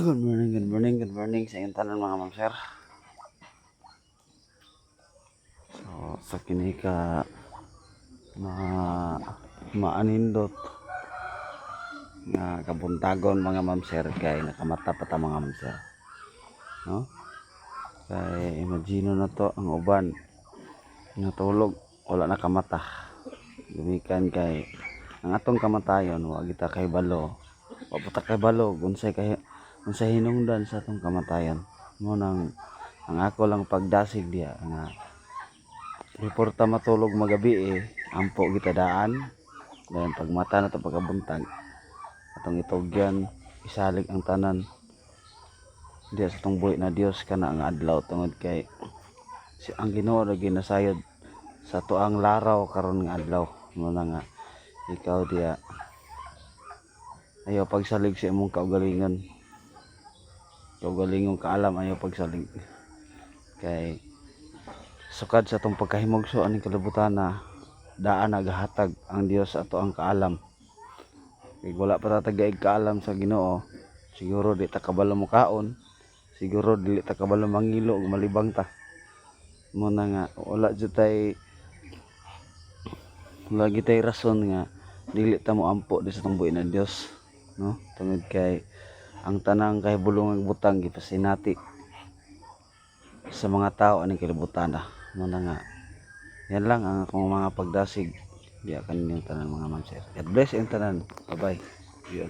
Good morning sa inyong tanan mga ma'am sir. So, sa kini ka maanindot nga kabuntagon mga ma'am sir kay nakamata pa ta mga ma'am sir. No? Kay imagine na to ang uban nga tulog wala nakamata. Gumikan kay ang atong kamatayon wa kita kay balo. Wa puta kay balo unsay hinungdan sa atong kamatayan. Mo nang ang ako lang pagdasig diya nga reporta matulog magabi ampo kita daan dan pagmata na to pagkabuntag atong itugyan isalig ang tanan diya sa atong buhi na Dios kana nga adlaw tungod kay ang Ginoo ra ginasayod sa tuang laraw karon nga adlaw mo na nga ikaw diya ayaw pagsalig sa imong kaugalingon kaalam ayaw pagsalig kay sukad sa atong pagkahimugso aning kalibutan na daan nagahatag ang Dios ato ang kaalam kay wala pa ta tagaig kaalam sa Ginoo siguro di ta kabalo mo kaon siguro dili ta kabalo mangilo ug malibang ta mo na nga wala jud tay lagi tay rason nga dili ta mo ampo di sa atong buhi na Dios no tungod kay ang tanang kahibulong butang gipasinati sa mga tao aning kalibutan mo na nga yan lang ang akong mga pagdasig diya kaninyong tanan mga ma'am sir. God bless ang tanan. Bye bye. Yun.